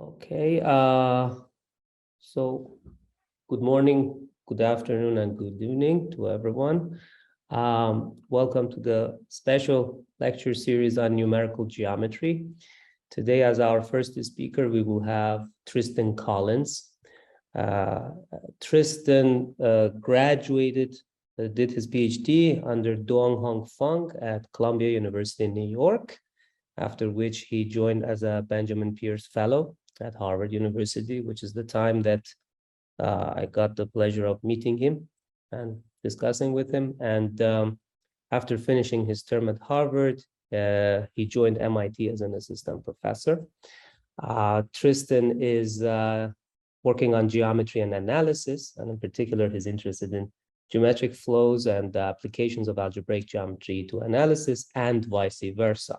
Okay, so good morning, good afternoon, and good evening to everyone. Welcome to the special lecture series on numerical geometry. Today, as our first speaker, we will have Tristan Collins. Tristan graduated, did his PhD under Donghong Feng at Columbia University in New York, after which he joined as a Benjamin Pierce Fellow at Harvard University, which is the time that I got the pleasure of meeting him and discussing with him. And after finishing his term at Harvard, he joined MIT as an assistant professor. Tristan is working on geometry and analysis, and in particular, he's interested in geometric flows and applications of algebraic geometry to analysis and vice versa.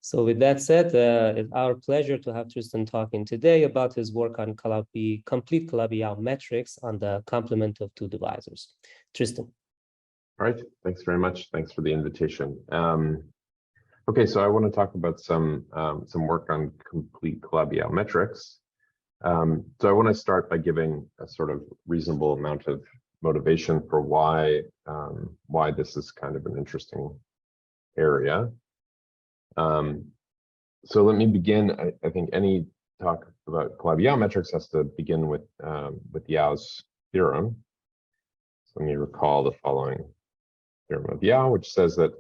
So with that said, it's our pleasure to have Tristan talking today about his work on complete Calabi-Yau metrics on the complement of two divisors. Tristan. All right, thanks very much. Thanks for the invitation. Okay, so I want to talk about some work on complete Calabi-Yau metrics. So I want to start by giving a sort of reasonable amount of motivation for why this is kind of an interesting area. So let me begin. I think any talk about Calabi-Yau metrics has to begin with Yau's theorem. So let me recall the following theorem of Yau, which says that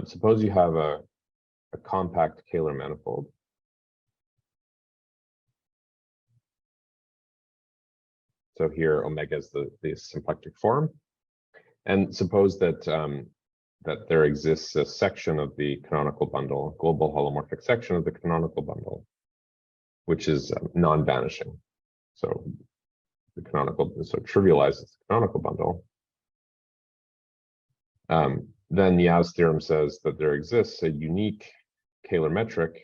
suppose you have a compact Kähler manifold. So here omega is the symplectic form, and suppose that that there exists a section of the canonical bundle, global holomorphic section of the canonical bundle, which is non-vanishing. So the canonical, so it trivializes the canonical bundle. Then Yau's theorem says that there exists a unique Kähler metric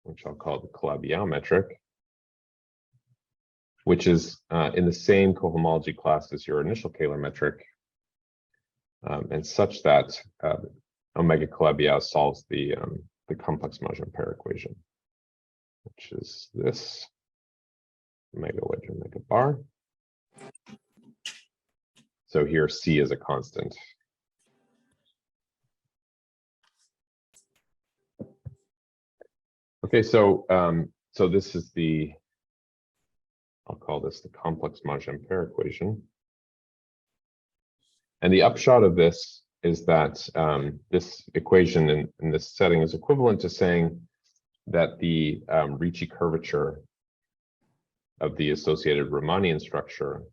which I'll call the Calabi-Yau metric, which is in the same cohomology class as your initial Kähler metric, and such that omega Calabi-Yau solves the complex Majorne pair equation, which is this omega wedge omega bar. So here C is a constant. Okay, so so this is I'll call this the complex Majorne pair equation. And the upshot of this is that this equation in this setting is equivalent to saying that the Ricci curvature of the associated Riemannian structure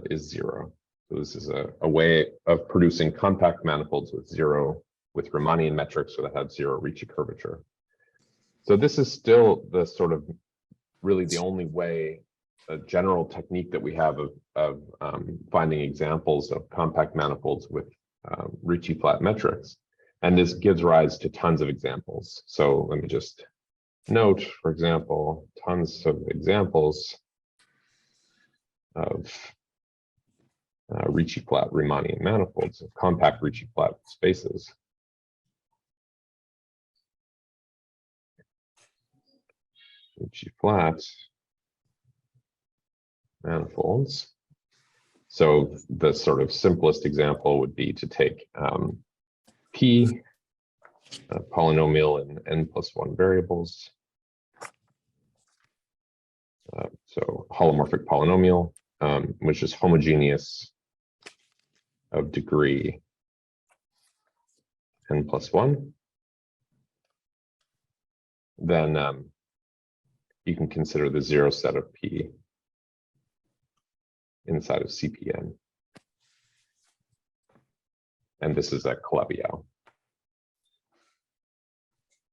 is zero. So this is a way of producing compact manifolds with Riemannian metrics that have zero Ricci curvature. So this is still the sort of really the only way, a general technique that we have of finding examples of compact manifolds with Ricci flat metrics. And this gives rise to tons of examples. So let me just note, for example, tons of examples of Ricci flat Riemannian manifolds, of compact Ricci flat spaces. Ricci flat manifolds. So the sort of simplest example would be to take P, a polynomial in n+1 variables. So holomorphic polynomial, which is homogeneous of degree n+1. Then you can consider the zero set of P inside of CPN. And this is a Calabi-Yau.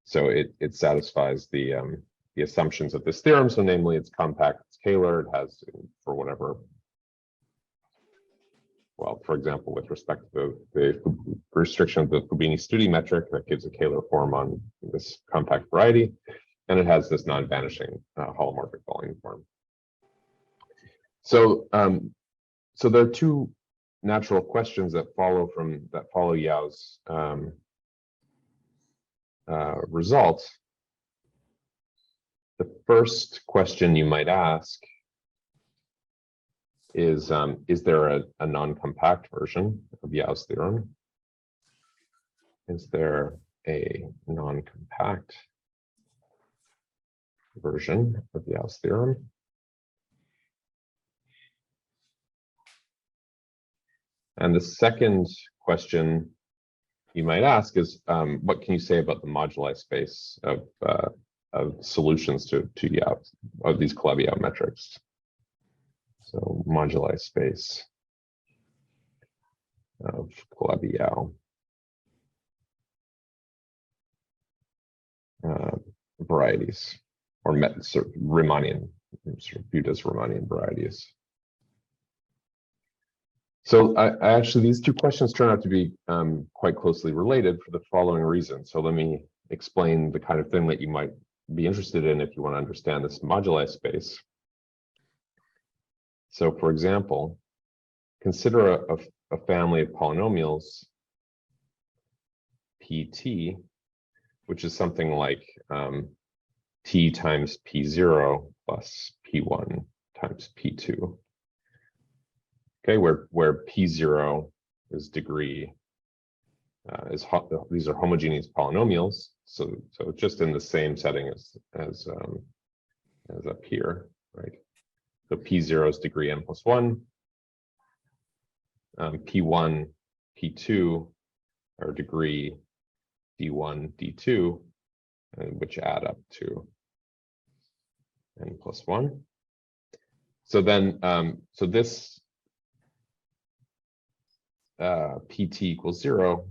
So it satisfies the assumptions of this theorem. So namely, it's compact, it's Kähler, it has, for whatever, well, for example, with respect to the restriction of the Fubini-Studi metric, that gives a Kähler form on this compact variety. And it has this non-vanishing holomorphic volume form. So, so there are two natural questions that follow Yau's result. The first question you might ask is there a non-compact version of Yau's theorem? Is there a non-compact version of Yau's theorem? And the second question you might ask is, what can you say about the moduli space of solutions to Yau, of these Calabi-Yau metrics? So moduli space of Calabi-Yau varieties, or sort of Riemannian, sort of viewed as Riemannian varieties. So I actually, these two questions turn out to be quite closely related for the following reason. So let me explain the kind of thing that you might be interested in if you want to understand this moduli space. So for example, consider a family of polynomials PT, which is something like T times P0 plus P1 times P2. Okay, where P0 is degree, these are homogeneous polynomials, so just in the same setting as up here, right? So P0 is degree n plus 1, P1, P2 are degree d1, d2, which add up to n plus 1. So then, so this PT equals 0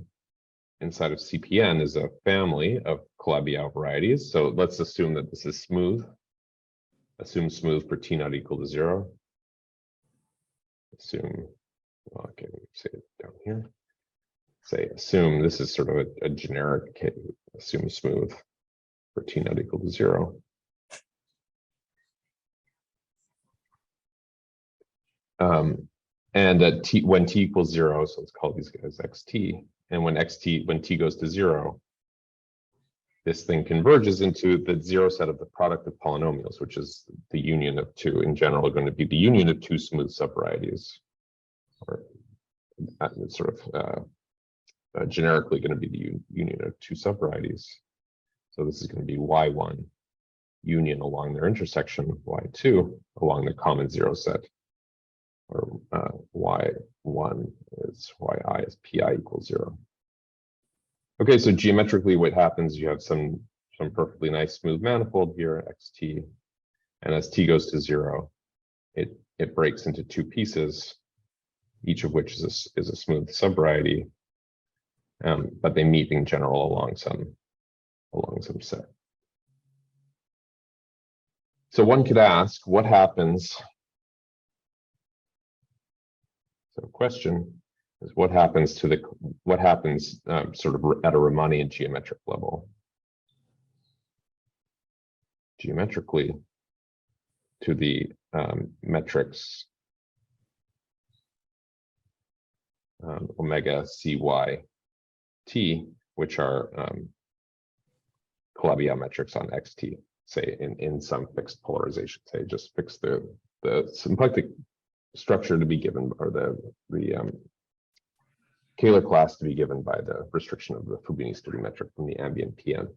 inside of CPN is a family of Calabi-Yau varieties. So let's assume that this is smooth. Assume smooth for T not equal to 0. Assume, well, okay, let me say it down here. Say, assume this is sort of a generic case. Assume smooth for T not equal to 0. And when T equals 0, so let's call these guys XT. And when T goes to 0, this thing converges into the 0 set of the product of polynomials, which is the union of two, in general, going to be the union of two smooth subvarieties, or sort of generically going to be the union of two subvarieties. So this is going to be Y1 union along their intersection, Y2 along the common 0 set, or Y1 is Yi is Pi equals 0. Okay, so geometrically what happens, you have some perfectly nice smooth manifold here, XT, and as T goes to 0, it breaks into two pieces, each of which is a smooth subvariety, but they meet in general along some set. So one could ask, what happens? So question is, what happens sort of at a Riemannian geometric level? Geometrically to the metrics omega cy t, which are Calabi-Yau metrics on xt, say in some fixed polarization, say just fix the symplectic structure to be given, or the Kähler class to be given by the restriction of the Fubini-Study metric from the ambient PN.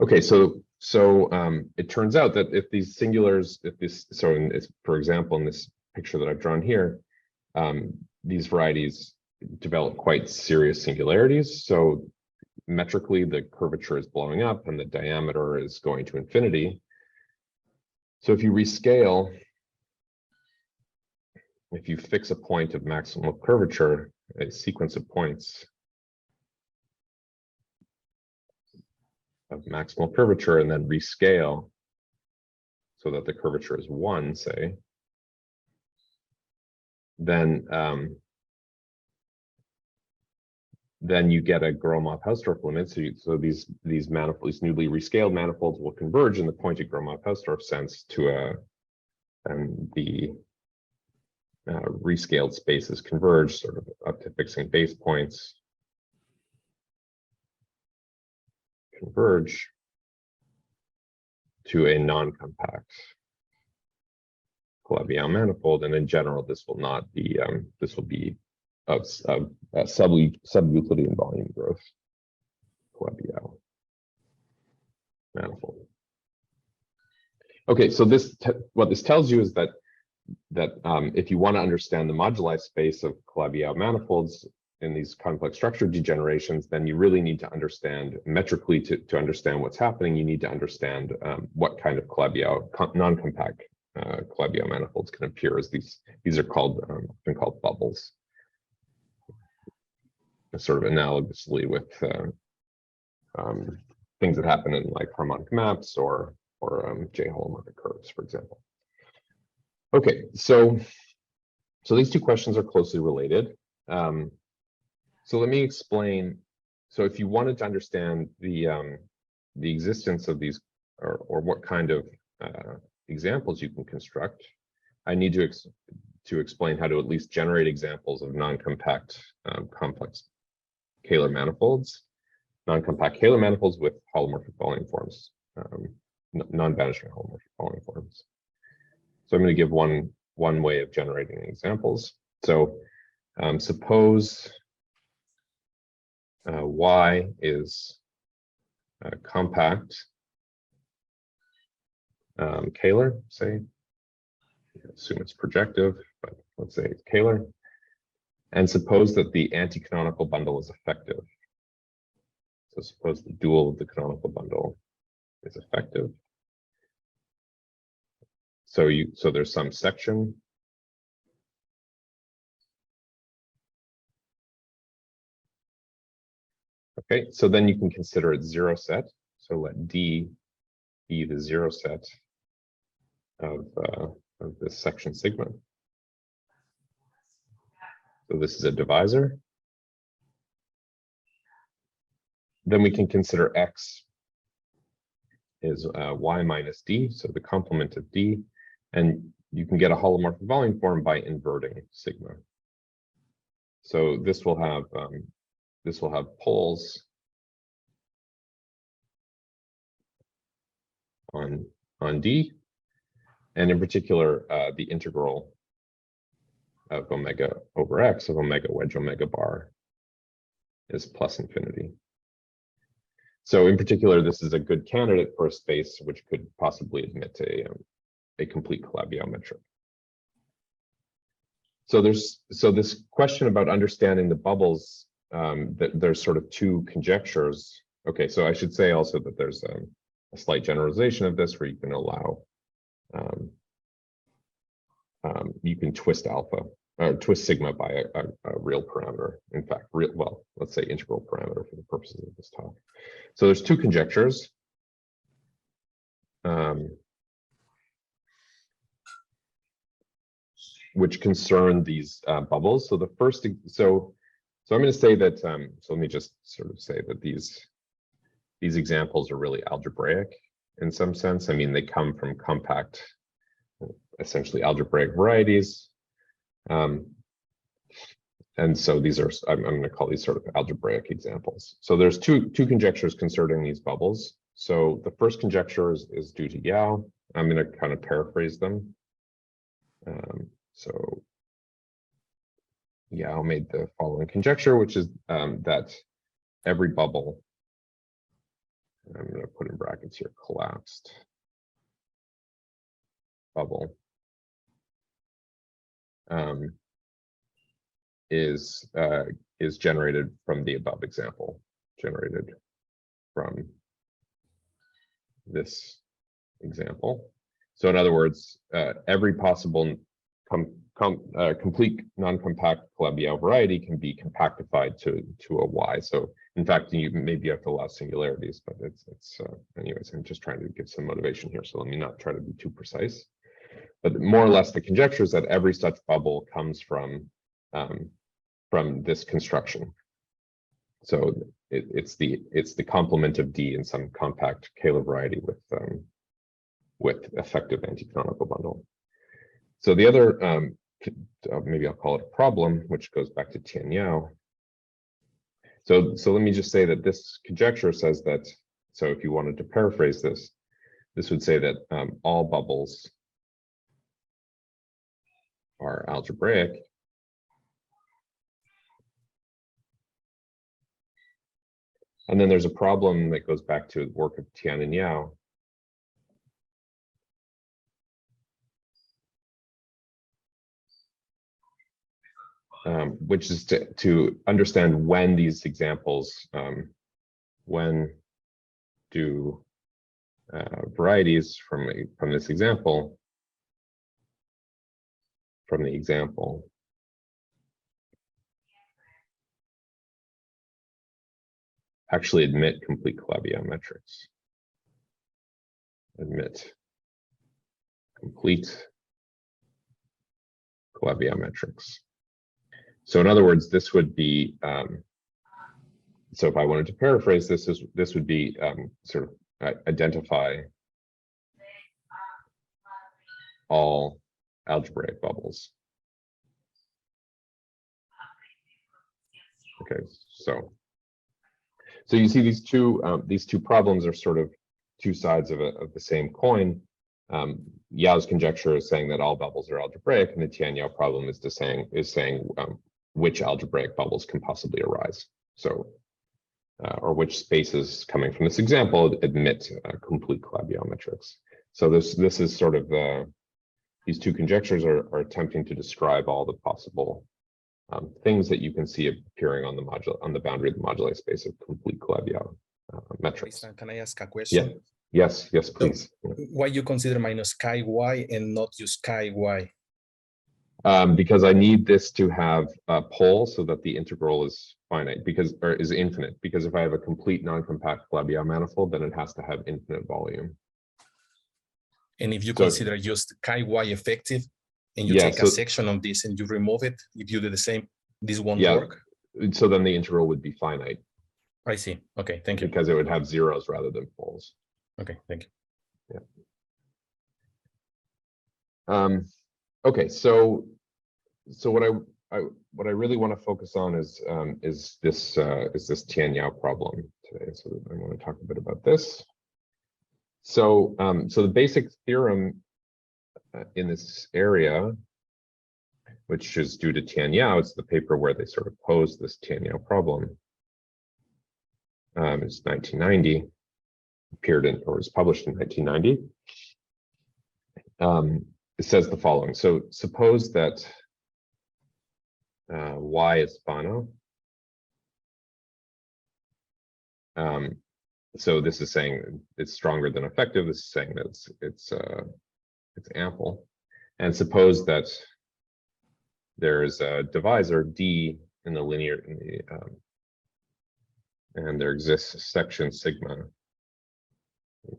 Okay, so it turns out that if these singulars, for example, in this picture that I've drawn here, these varieties develop quite serious singularities. So metrically, the curvature is blowing up and the diameter is going to infinity. So if you rescale, if you fix a point of maximal curvature, a sequence of points of maximal curvature, and then rescale so that the curvature is 1, say, then you get a Gromov-Hausdorff limit. So these newly rescaled manifolds will converge in the pointed Gromov-Hausdorff sense to the rescaled spaces converge, sort of up to fixing base points, converge to a non-compact Calabi-Yau manifold, and in general, this will not be this will be of sub-Euclidean volume growth Calabi-Yau manifold. Okay, so what this tells you is that if you want to understand the moduli space of Calabi-Yau manifolds in these complex structure degenerations, then you really need to understand metrically to understand what's happening. You need to understand what kind of Calabi-Yau non-compact Calabi-Yau manifolds can appear as these are called often called bubbles, sort of analogously with things that happen in like harmonic maps or J-holomorphic curves, for example. Okay, so these two questions are closely related. So let me explain. So if you wanted to understand the existence of these, or what kind of examples you can construct, I need to explain how to at least generate examples of non-compact complex Kähler manifolds, non-compact Kähler manifolds with holomorphic volume forms, non-vanishing holomorphic volume forms. So I'm going to give one way of generating examples. So suppose Y is compact Kähler, say. Assume it's projective, but let's say it's Kähler. And suppose that the anti-canonical bundle is effective. So suppose the dual of the canonical bundle is effective. So there's some section. Okay, so then you can consider it zero set. So let D be the zero set of this section sigma. So this is a divisor. Then we can consider X is Y minus D, so the complement of D, and you can get a holomorphic volume form by inverting sigma. So this will have poles on D, and in particular the integral of omega over X of omega wedge omega bar is plus infinity. So in particular, this is a good candidate for a space which could possibly admit a complete Calabi-Yau metric. So this question about understanding the bubbles, that there's sort of two conjectures. Okay, so I should say also that there's a slight generalization of this where you can allow you can twist alpha or twist sigma by a real parameter. In fact, let's say integral parameter for the purposes of this talk. So there's two conjectures. Which concern these bubbles. So the first, so I'm going to say that. So let me just sort of say that these examples are really algebraic in some sense. I mean, they come from compact, essentially algebraic varieties. And so these are, I'm going to call these sort of algebraic examples. So there's two conjectures concerning these bubbles. So the first conjecture is due to Yau. I'm going to kind of paraphrase them. So Yau made the following conjecture, which is that every bubble, I'm going to put in brackets here, collapsed bubble, is generated from the above example, generated from this example. So in other words, every possible complete non-compact Calabi-Yau variety can be compactified to a Y. So in fact, maybe you have to allow singularities, but it's anyways, I'm just trying to give some motivation here. So let me not try to be too precise. But more or less, the conjecture is that every such bubble comes from this construction. So it's the complement of D in some compact Kähler variety with effective anti-canonical bundle. So the other maybe I'll call it a problem, which goes back to Tian-Yau. So let me just say that this conjecture says that, so if you wanted to paraphrase this, this would say that all bubbles are algebraic. And then there's a problem that goes back to the work of Tian and Yau. Which is to understand when these examples, when do varieties from this example, actually admit complete Calabi-Yau metrics. Admit complete Calabi-Yau metrics. So in other words, this would be, so if I wanted to paraphrase this, this would be sort of identify all algebraic bubbles. Okay, so you see these two problems are sort of two sides of the same coin. Yau's conjecture is saying that all bubbles are algebraic, and the Tian-Yau problem is saying which algebraic bubbles can possibly arise. So, or which spaces coming from this example admit complete Calabi-Yau metrics. So this is sort of these two conjectures are attempting to describe all the possible things that you can see appearing on the boundary of the moduli space of complete Calabi-Yau metrics. Can I ask a question? Yeah. Yes, please. So, why you consider minus chi y and not use chi y? Because I need this to have a pole so that the integral is finite, or is infinite. Because if I have a complete non-compact Calabi-Yau manifold, then it has to have infinite volume. And if you consider just chi y effective, and you take a section of this and you remove it, if you do the same, this won't work. So then the integral would be finite. I see. Okay, thank you. Because it would have zeros rather than poles. Okay, thank you. Yeah. Okay, so what I really want to focus on is this Tian-Yau problem today. So I want to talk a bit about this. So the basic theorem in this area, which is due to Tian-Yau, it's the paper where they sort of posed this Tian-Yau problem. It's 1990, appeared in or was published in 1990. It says the following. So suppose that Y is Fano. So this is saying it's stronger than effective. This is saying that it's ample. And suppose that there's a divisor D in the linear, and there exists a section sigma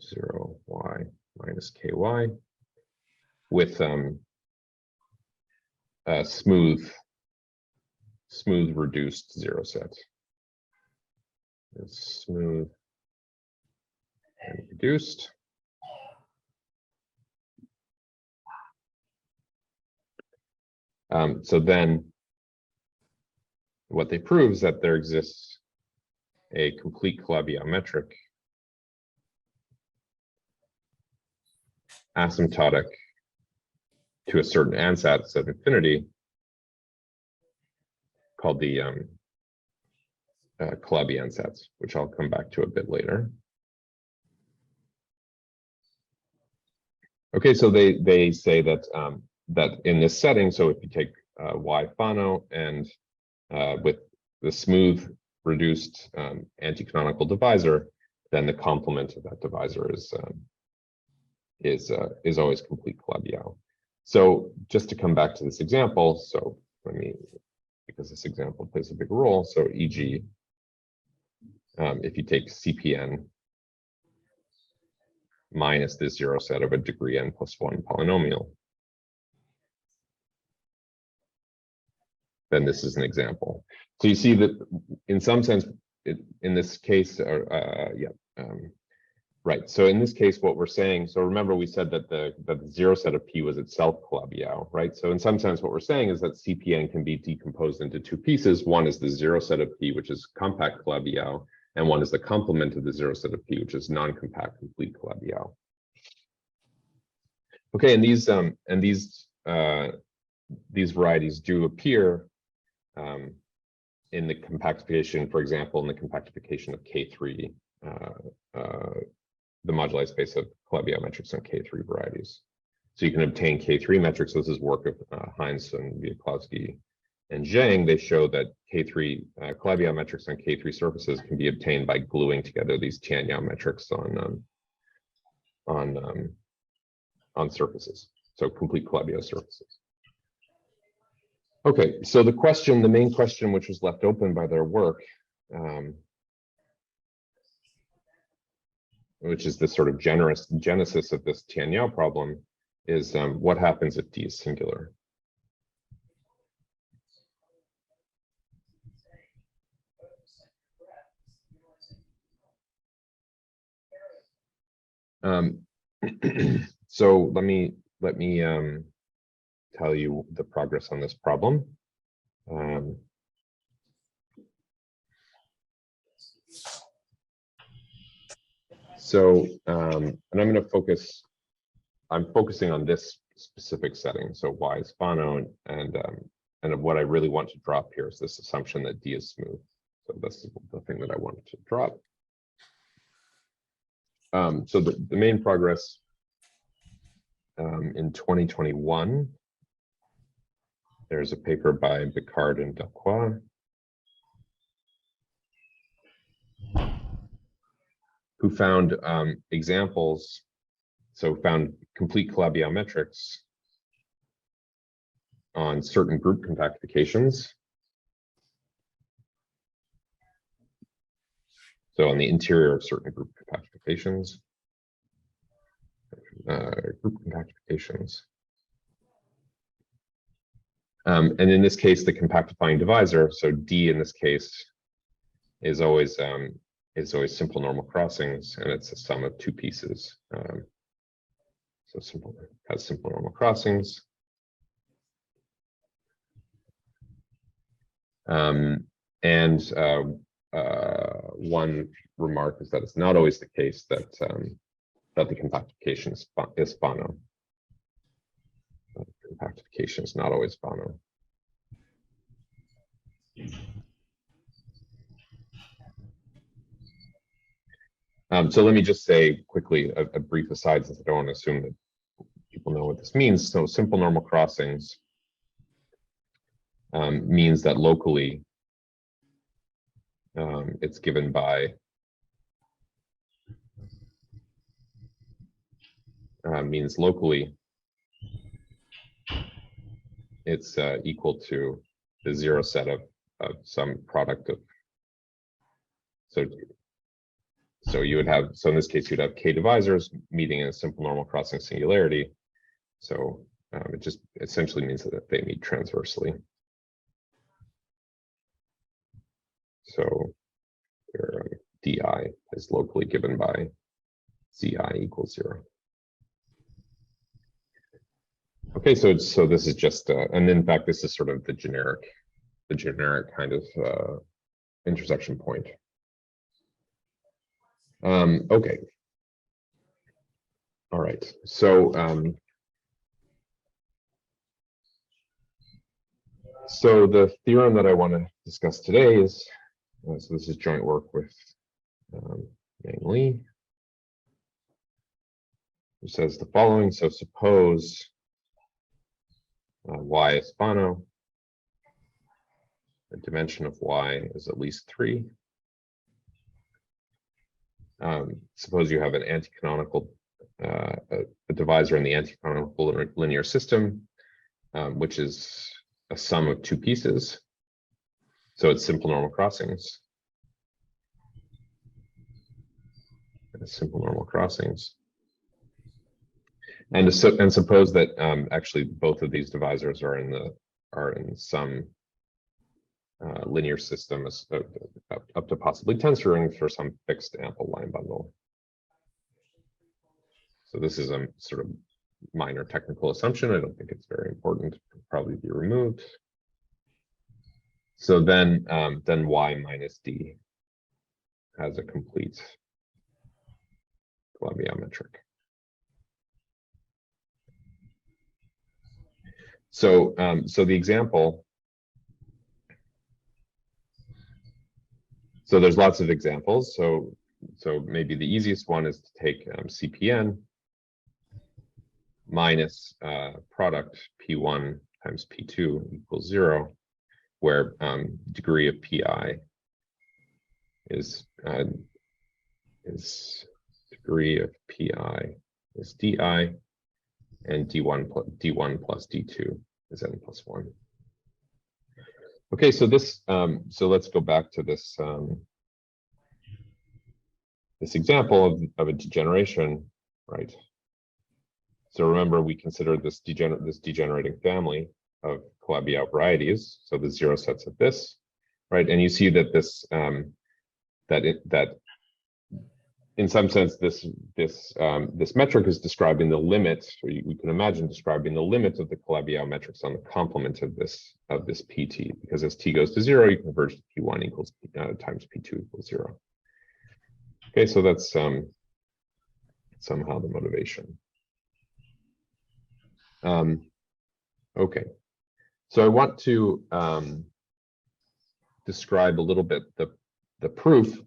0 y minus ky with a smooth reduced zero set. It's smooth and reduced. So then what they prove is that there exists a complete Calabi-Yau metric asymptotic to a certain ansatz of infinity called the Calabi ansatz, which I'll come back to a bit later. Okay, so they say that that in this setting, so if you take Y Fano and with the smooth reduced anti-canonical divisor, then the complement of that divisor is always complete Calabi-Yau. So just to come back to this example, so because this example plays a big role, so e.g. If you take CPN minus this zero set of a degree n plus 1 polynomial, then this is an example. So you see that in some sense, in this case, Right. So in this case, what we're saying, so remember we said that the zero set of P was itself Calabi-Yau, right? So in some sense, what we're saying is that CPN can be decomposed into two pieces. One is the zero set of P, which is compact Calabi-Yau, and one is the complement of the zero set of P, which is non-compact complete Calabi-Yau. Okay, and these varieties do appear in the compactification, for example, in the compactification of K3. The moduli space of Calabi-Yau metrics on K3 varieties. So you can obtain K3 metrics. This is work of Heinz and Wiatkowski and Zhang. They show that K3 Calabi-Yau metrics on K3 surfaces can be obtained by gluing together these Tian-Yau metrics on surfaces. So complete Calabi-Yau surfaces. Okay, so the main question which was left open by their work, which is this sort of genesis of this Tian-Yau problem, is what happens if D is singular? So let me tell you the progress on this problem. And I'm going to focus. I'm focusing on this specific setting. So Y is Fano, and what I really want to drop here is this assumption that D is smooth. So this is the thing that I wanted to drop. So the main progress in 2021, there's a paper by Bicard and Dacroix, who found examples, so found complete Calabi-Yau metrics on certain group compactifications. So on the interior of certain group compactifications, and in this case, the compactifying divisor, so D in this case, is always simple normal crossings, and it's a sum of two pieces. So has simple normal crossings. One remark is that it's not always the case that the compactification is Fano. Compactification is not always Fano. So let me just say quickly a brief aside, since I don't want to assume that people know what this means. So simple normal crossings means that locally it's given by means locally it's equal to the zero set of some product of, so you would have, so in this case you'd have K divisors meeting in a simple normal crossing singularity. So it just essentially means that they meet transversely. So your DI is locally given by ZI equals 0. Okay, so this is just, and in fact, this is sort of the generic kind of intersection point. Okay. All right. So so the theorem that I want to discuss today is, so this is joint work with Yang Li, who says the following. So suppose Y is Fano, the dimension of Y is at least 3. Suppose you have an anti-canonical, a divisor in the anti-canonical linear system, which is a sum of two pieces. So it's simple normal crossings. Simple normal crossings. And suppose that actually both of these divisors are in some linear system up to possibly tensor rings for some fixed ample line bundle. So this is a sort of minor technical assumption. I don't think it's very important. It'll probably be removed. So then y minus d has a complete Calabi-Yau metric. So the example. So there's lots of examples. So maybe the easiest one is to take CPN minus product P1 times P2 equals 0, where degree of PI is degree of PI is DI, and D1 plus D2 is n plus 1. Okay, so this so let's go back to this this example of a degeneration, right? So remember, we consider this degenerating family of Calabi-Yau varieties. So the 0 sets of this, right? And you see that this that in some sense this metric is describing the limit, or we can imagine describing the limit of the Calabi-Yau metrics on the complement of this PT, because as t goes to 0, you converge to P1 equals times P2 equals 0. Okay, so that's somehow the motivation. Okay, so I want to describe a little bit the proof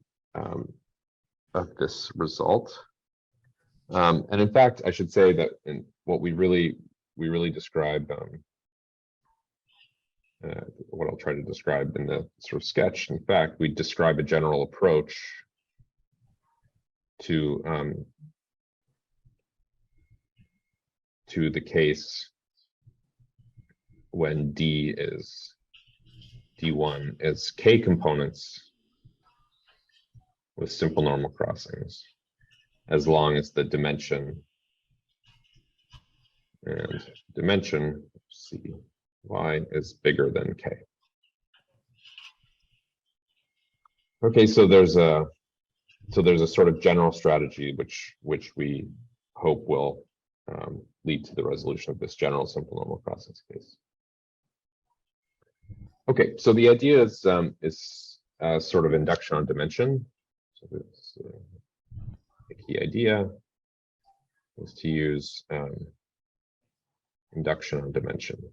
of this result. And in fact, I should say that in what we really describe, what I'll try to describe in the sort of sketch, in fact, we describe a general approach to the case when D1 is K components with simple normal crossings, as long as the dimension CY is bigger than K. Okay, so there's a sort of general strategy which we hope will lead to the resolution of this general simple normal crossings case. Okay, so the idea is sort of induction on dimension. So this, the key idea is to use induction on dimension.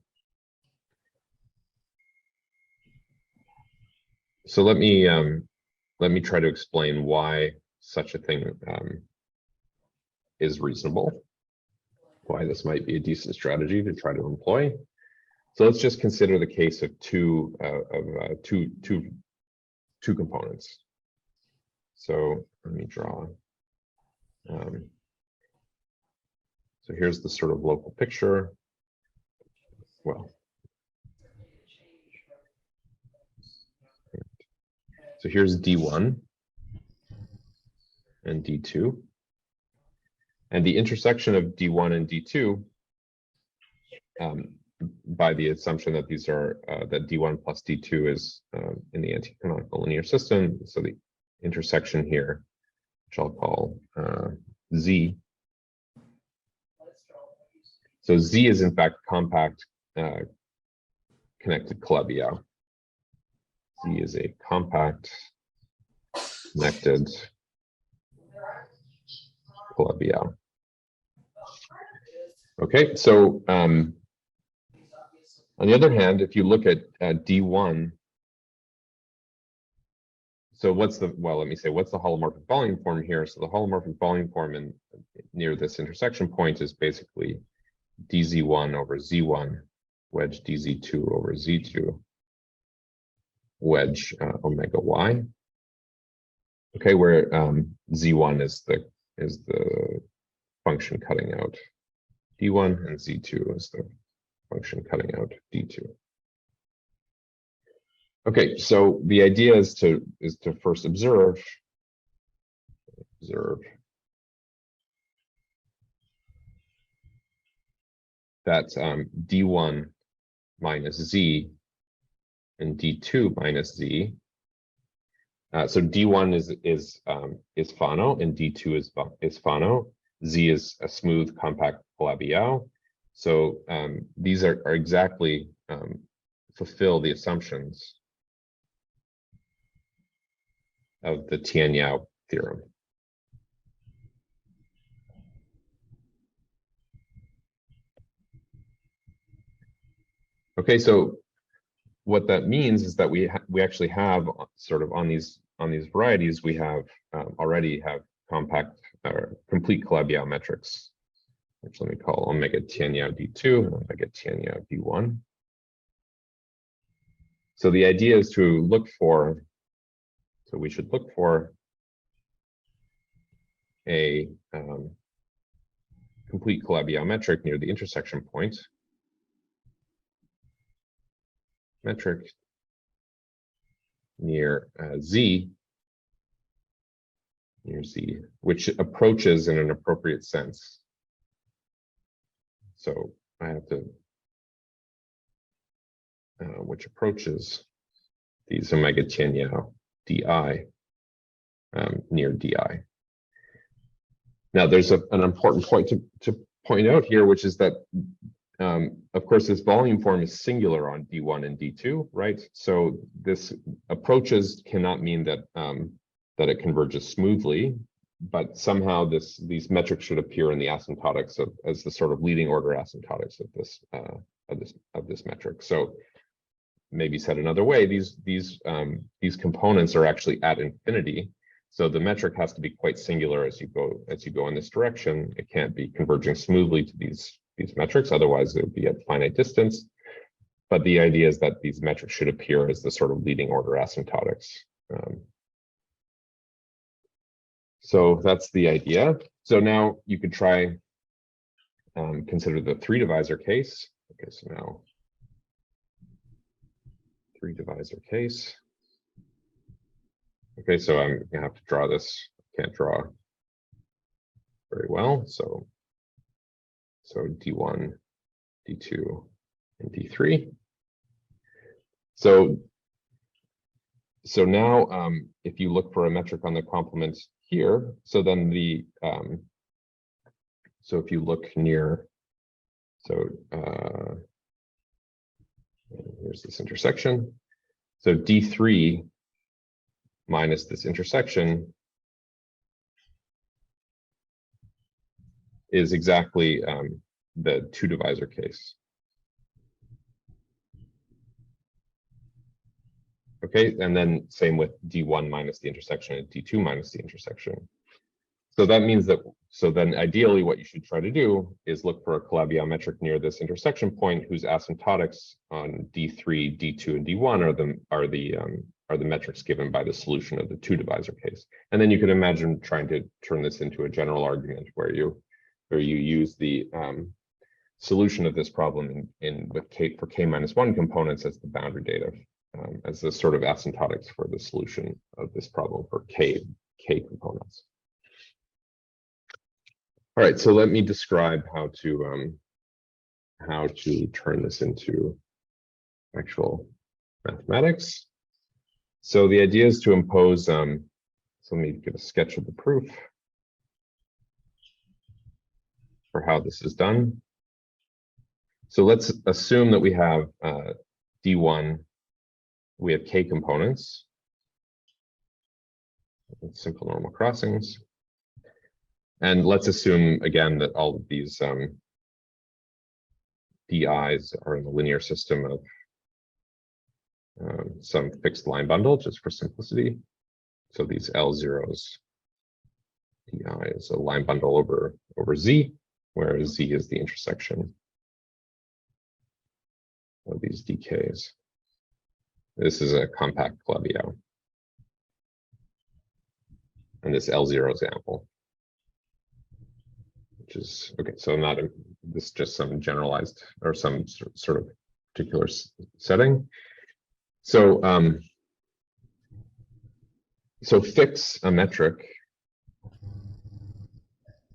So let me try to explain why such a thing is reasonable, why this might be a decent strategy to try to employ. So let's just consider the case of two components. So let me draw. So here's the sort of local picture. Well, so here's D1 and D2. And the intersection of D1 and D2, by the assumption that these are that D1 plus D2 is in the anti-canonical linear system. So the intersection here, which I'll call Z. So Z is in fact compact connected Calabi-Yau. Z is a compact connected Calabi-Yau. Okay, so on the other hand, if you look at D1, so what's the, well, let me say, what's the holomorphic volume form here? So the holomorphic volume form near this intersection point is basically dz1 over z1 wedge dz2 over z2 wedge omega y. Okay, where z1 is the function cutting out d1 and z2 is the function cutting out d2. Okay, so the idea is to first observe that d1 minus z and d2 minus z. So d1 is Fano and d2 is Fano, Z is a smooth compact Calabi-Yau. So these are exactly fulfill the assumptions of the Tian-Yau theorem. Okay, so what that means is that we actually have sort of on these varieties, we have already have compact or complete Calabi-Yau metrics, which let me call omega Tian-Yau D2 and omega Tian-Yau D1. So the idea is to look for, so we should look for a complete Calabi-Yau metric near the intersection point. Metric near Z, which approaches in an appropriate sense. So I have to, which approaches these omega Tian-Yau DI near DI. Now there's an important point to point out here, which is that of course, this volume form is singular on D1 and D2, right? So this approaches cannot mean that that it converges smoothly, but somehow these metrics should appear in the asymptotics as the sort of leading order asymptotics of this metric. So maybe said another way, these components are actually at infinity. So the metric has to be quite singular as you go in this direction. It can't be converging smoothly to these metrics, otherwise it would be at finite distance. But the idea is that these metrics should appear as the sort of leading order asymptotics. So that's the idea. So now you could try consider the 3-divisor case. Okay, so now 3-divisor case. Okay, so I'm gonna have to draw this. Can't draw very well. So D1, D2, and D3. So now if you look for a metric on the complement here, so then so if you look near, here's this intersection. So D3 minus this intersection is exactly the 2-divisor case. Okay, and then same with D1 minus the intersection and D2 minus the intersection. So that means that, so then ideally what you should try to do is look for a Calabi-Yau metric near this intersection point whose asymptotics on D3, D2, and D1 are the metrics given by the solution of the 2-divisor case. And then you can imagine trying to turn this into a general argument where you use the solution of this problem with k-1 components as the boundary data, as the sort of asymptotics for the solution of this problem for k components. All right, so let me describe how to turn this into actual mathematics. So the idea is to impose, so let me give a sketch of the proof for how this is done. So let's assume that we have D1, we have k components, simple normal crossings. And let's assume again that all of these DIs are in the linear system of some fixed line bundle, just for simplicity. So these L0s, DI is a line bundle over Z, whereas Z is the intersection of these DKs. This is a compact Calabi-Yau. And this L0 is ample. Which is, okay, so not this is just some generalized or some sort of particular setting. So, so fix a metric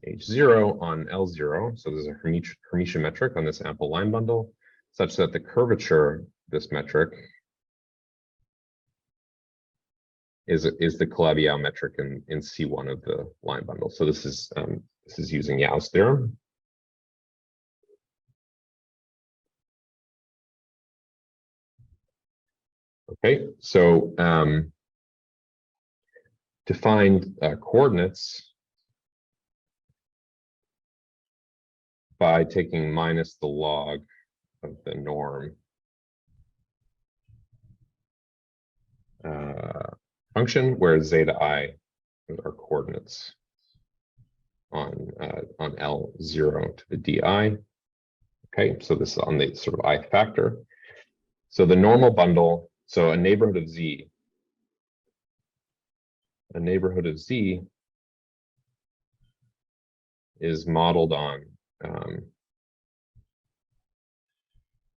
H0 on L0. So there's a Hermitian metric on this ample line bundle, such that the curvature, this metric, is the Calabi-Yau metric in C1 of the line bundle. So this is This is using Yau's theorem. Okay, so to find coordinates by taking minus the log of the norm function, where zeta I are coordinates on L0 to the di. Okay, so this is on the sort of I factor. So the normal bundle, so a neighborhood of Z is modeled on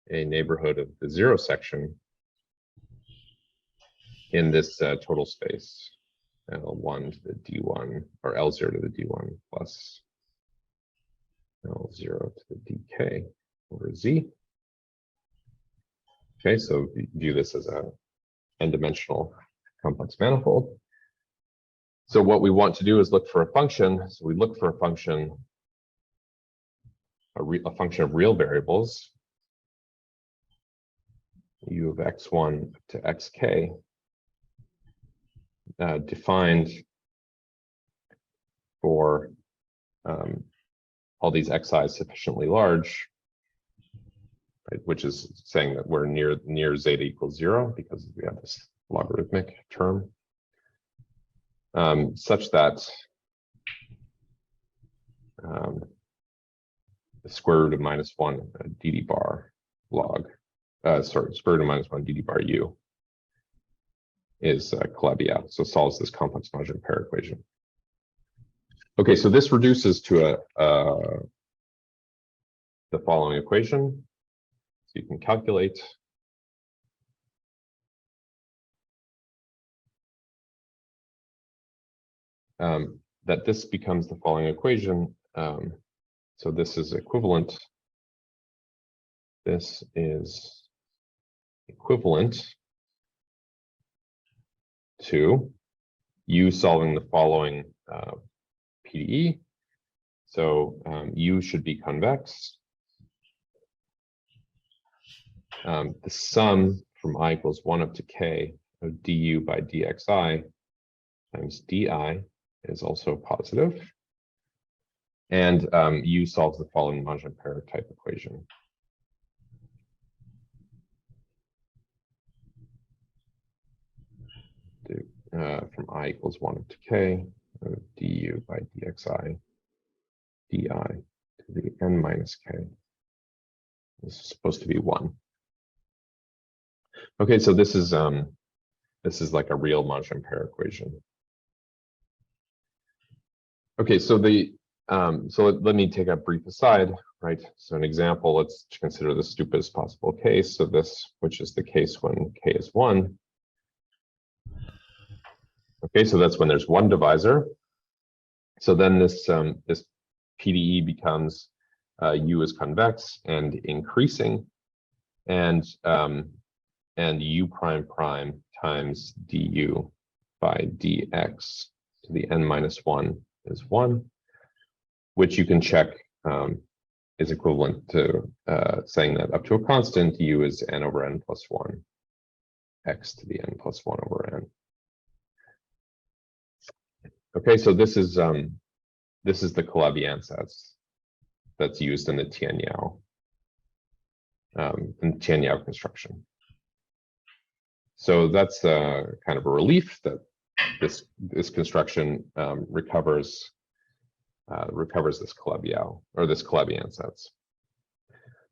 a neighborhood of the zero section in this total space, L1 to the D1, or L0 to the D1 plus L0 to the DK over Z. Okay, so view this as a n-dimensional complex manifold. So what we want to do is look for a function. So we look for a function, a function of real variables, u of x1 to xk, defined for all these xi's sufficiently large, right, which is saying that we're near zeta equals 0 because we have this logarithmic term, such that the square root of -1 dd bar log, square root of -1 dd bar u is Calabi-Yau, so solves this complex modular pair equation. Okay, so this reduces to the following equation. So you can calculate that this becomes the following equation. So this is equivalent. This is equivalent to u solving the following PDE. So u should be convex. The sum from I equals 1 up to k of du by dxi times di is also positive. And u solves the following modular pair type equation. From I equals 1 up to k of du by dxi di to the n minus k. This is supposed to be 1. Okay, so this is like a real modular pair equation. Okay, so let me take a brief aside, right? So an example, let's consider the stupidest possible case of this, which is the case when k is 1. Okay, so that's when there's one divisor. So then this PDE becomes u is convex and increasing, and u prime prime times du by dx to the n minus 1 is 1, which you can check is equivalent to saying that up to a constant u is n over n plus 1, x to the n plus 1 over n. Okay, so this is the Calabi-Yau ansatz that's used in the Tian-Yau construction. So that's kind of a relief that this construction recovers this Calabi-Yau, or this Calabi-Yau ansatz.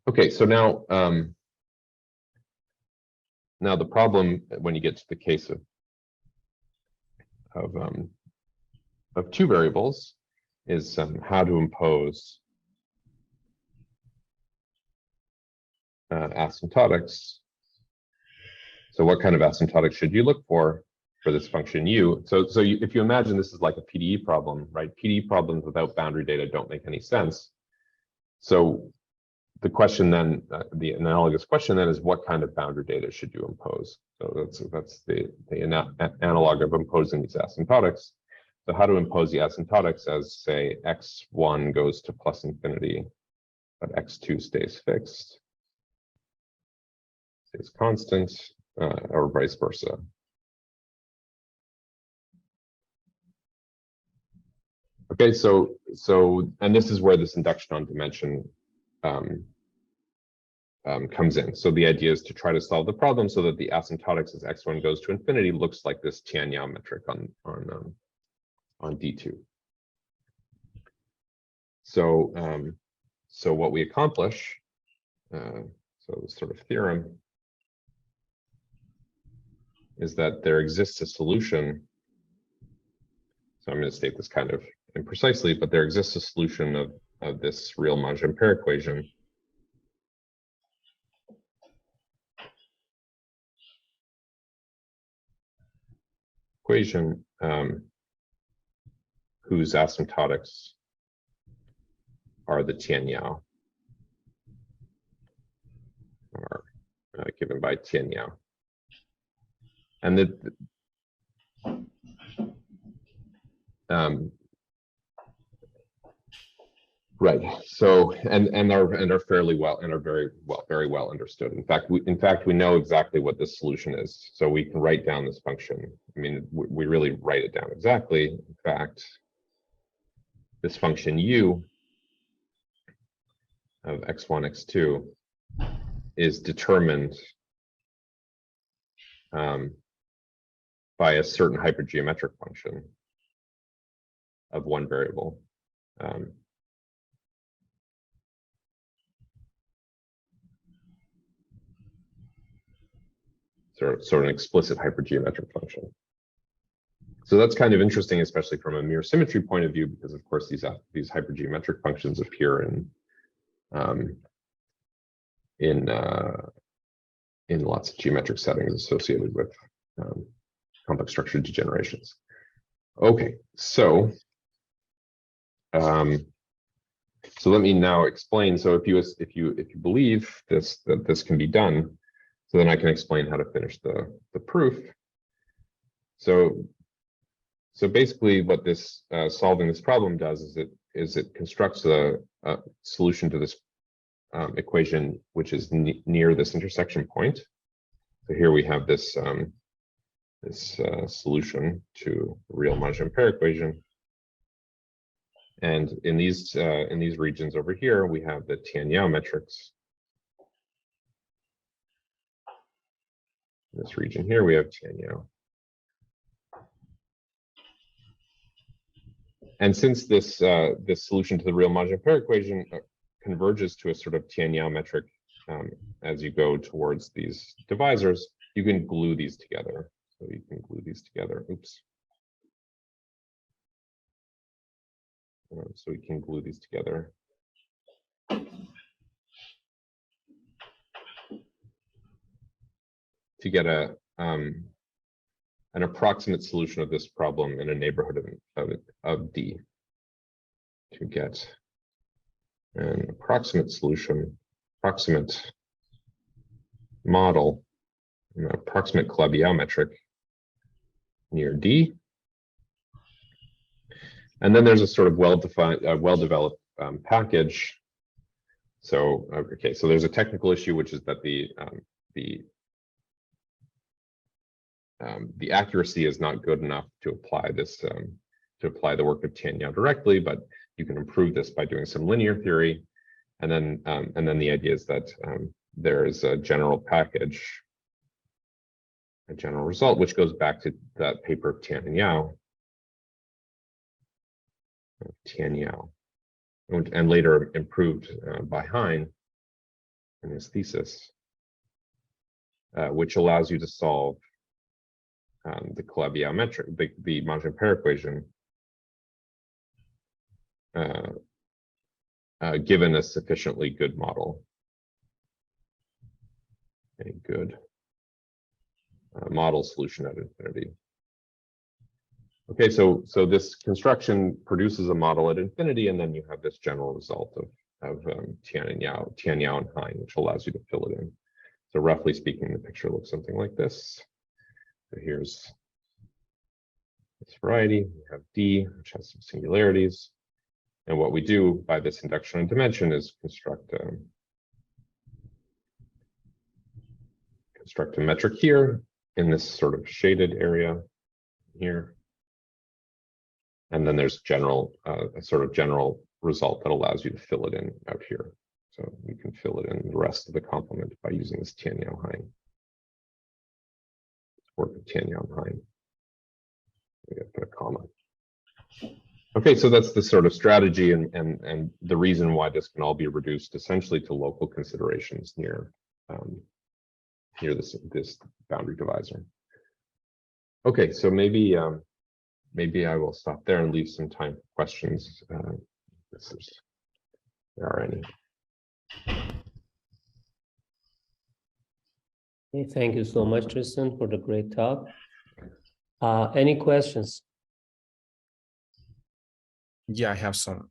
Okay, so now the problem when you get to the case of two variables is how to impose asymptotics. So what kind of asymptotics should you look for this function u? So if you imagine this is like a PDE problem, right? PDE problems without boundary data don't make any sense. So the question then, the analogous question then is, what kind of boundary data should you impose? So that's the analog of imposing these asymptotics. So how to impose the asymptotics as, say, x1 goes to plus infinity, but x2 stays fixed, stays constant, or vice versa. Okay, so and this is where this induction on dimension comes in. So the idea is to try to solve the problem so that the asymptotics as x1 goes to infinity looks like this Tian-Yau metric on D2. So so what we accomplish, so this sort of theorem, is that there exists a solution. So I'm going to state this kind of imprecisely, but there exists a solution of this real Monge-Ampere equation whose asymptotics are the Tian-Yau, are given by Tian-Yau. And right. So and are fairly well and are very well understood. In fact, we know exactly what this solution is. So we can write down this function. I mean, we really write it down exactly. In fact, this function u of x1, x2 is determined by a certain hypergeometric function of one variable. Sort of an explicit hypergeometric function. So that's kind of interesting, especially from a mirror symmetry point of view, because of course these hypergeometric functions appear in lots of geometric settings associated with complex structure degenerations. Okay, so so let me now explain. So if you believe that this can be done, so then I can explain how to finish the proof. So basically, what this solving this problem does is it constructs a solution to this equation which is near this intersection point. So here we have this solution to the real Monge-Ampere equation, and in these regions over here we have the Tian-Yau metrics. In this region here we have Tian-Yau. And since this solution to the real Monge-Ampere equation converges to a sort of Tian-Yau metric as you go towards these divisors, you can glue these together. So you can glue these together. Oops. So we can glue these together. To get an approximate solution of this problem in a neighborhood of D. To get an approximate solution, approximate model, an approximate Calabi-Yau metric near D. And then there's a sort of well-defined, well-developed package. So, okay, so there's a technical issue, which is that the accuracy is not good enough to apply this to apply the work of Tian-Yau directly, but you can improve this by doing some linear theory. And then the idea is that there is a general package, a general result, which goes back to that paper of Tian-Yau, and later improved by Hein in his thesis, which allows you to solve the Calabi-Yau metric, the Monge-Ampere equation, given a sufficiently good model, a good model solution at infinity. Okay, so this construction produces a model at infinity, and then you have this general result of Tian-Yau and Hein, which allows you to fill it in. So roughly speaking, the picture looks something like this. So here's this variety. We have D, which has some singularities. And what we do by this induction and dimension is construct a metric here in this sort of shaded area here. And then there's a sort of general result that allows you to fill it in out here. So you can fill it in the rest of the complement by using this Tian-Yau Hein. Work with Tian-Yau Hein. We got to put a comma. Okay, so that's the sort of strategy and the reason why this can all be reduced essentially to local considerations near this boundary divisor. Okay, so maybe I will stop there and leave some time for questions. If there are any. Okay, thank you so much, Tristan, for the great talk. Any questions? Yeah, I have some.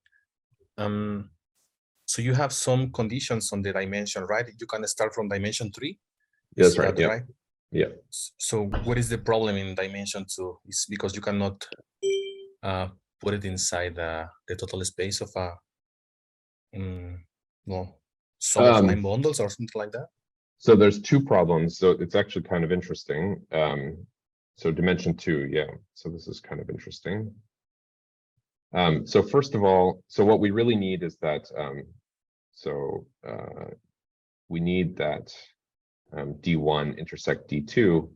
So you have some conditions on the dimension, right? You can start from dimension 3. That's right. Yeah. Right? Yeah. So what is the problem in dimension 2? It's because you cannot put it inside the total space of a sum of 9 bundles or something like that. So there's 2 problems. So it's actually kind of interesting. So dimension 2, yeah. So this is kind of interesting. So first of all, so what we really need is that, we need that D1 intersect D2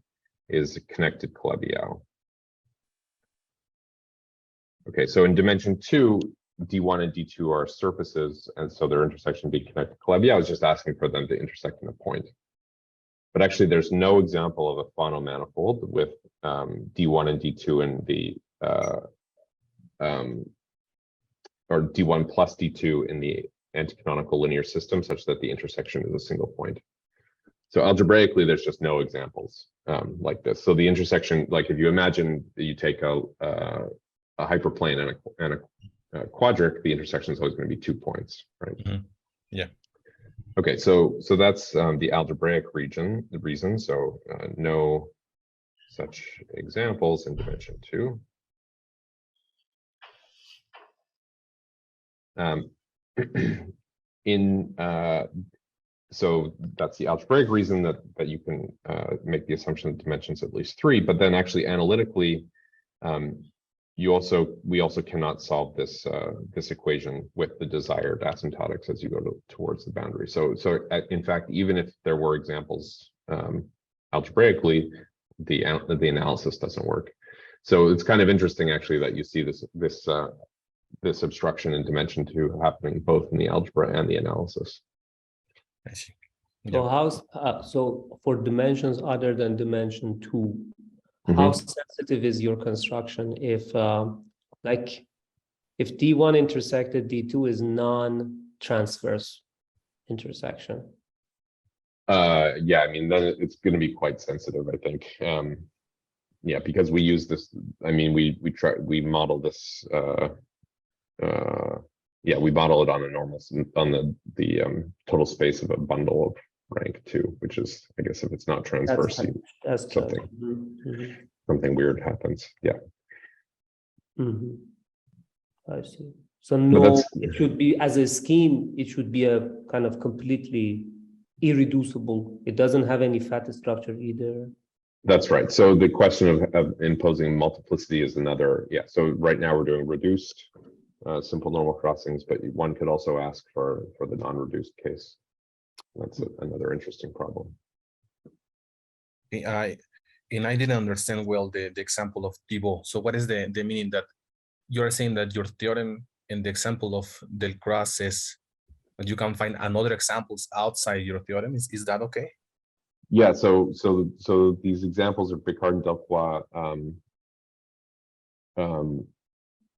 is a connected Calabi-Yau. Okay, so in dimension 2, D1 and D2 are surfaces, and so their intersection being connected Calabi-Yau is just asking for them to intersect in a point. But actually, there's no example of a Fano manifold with D1 and D2 in the or D1 plus D2 in the anti-canonical linear system, such that the intersection is a single point. So algebraically, there's just no examples like this. So the intersection, like if you imagine that you take a hyperplane and a quadric, the intersection is always going to be 2 points, right? Mm-hmm. Yeah. Okay, so that's the algebraic reason. So no such examples in dimension 2. So that's the algebraic reason that you can make the assumption that dimensions at least 3, but then actually analytically, we also cannot solve this this equation with the desired asymptotics as you go towards the boundary. So in fact, even if there were examples algebraically, the analysis doesn't work. So it's kind of interesting actually that you see this obstruction in dimension 2 happening both in the algebra and the analysis. I see. So so for dimensions other than dimension 2, how sensitive is your construction if if D1 intersected D2 is non-transverse intersection? Yeah, I mean, then it's going to be quite sensitive, I think. Yeah, because we use this. I mean, we model this. Yeah, we model it on a normal the total space of a bundle of rank 2, which is, I guess, if it's not transverse, that's something weird happens. Yeah. I see. So no, it should be as a scheme. It should be a kind of completely irreducible. It doesn't have any fat structure either. That's right. So the question of imposing multiplicity is another. Yeah. So right now we're doing reduced simple normal crossings, but one could also ask for the non-reduced case. That's another interesting problem. I didn't understand well the example of Thibault. So what is the meaning that you're saying that your theorem in the example of Del Croix says that you can find another examples outside your theorem? Is that okay? Yeah. So these examples are Picard and Delcroix.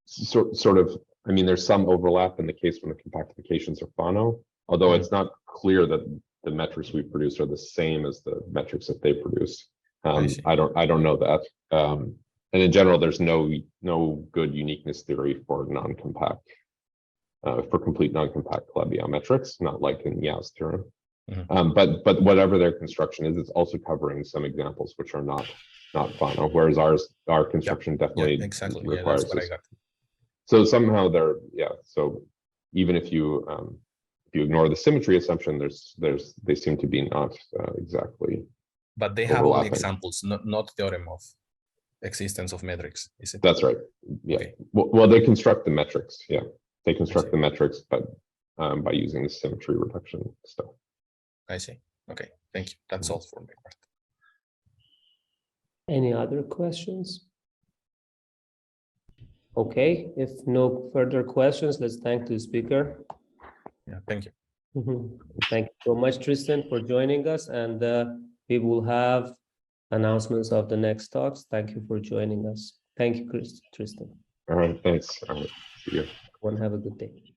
Sort of. I mean, there's some overlap in the case when the compactifications are Fano, although it's not clear that the metrics we produce are the same as the metrics that they produce. I don't know that. And in general, there's no good uniqueness theory for non-compact, for complete non-compact Calabi-Yau metrics, not like in Yau's theorem. But whatever their construction is, it's also covering some examples which are not not Fano, whereas our construction definitely exactly. requires That's what I this. got. So somehow so even if you ignore the symmetry assumption, they seem to be not exactly. But they have only overlapping. examples, not theorem of existence of metrics, is it? That's right. Yeah. Okay. Well, they construct the metrics. Yeah, they construct see. the metrics, but by using the symmetry reduction stuff. I see. Okay, thank you. That's all for my part. Any other questions? Okay, if no further questions, let's thank the speaker. Yeah, thank you. Thank you so much, Tristan, for joining us, and we will have announcements of the next talks. Thank you for joining us. Thank you, Tristan. All right, thanks. All right, see you. Everyone have a good day.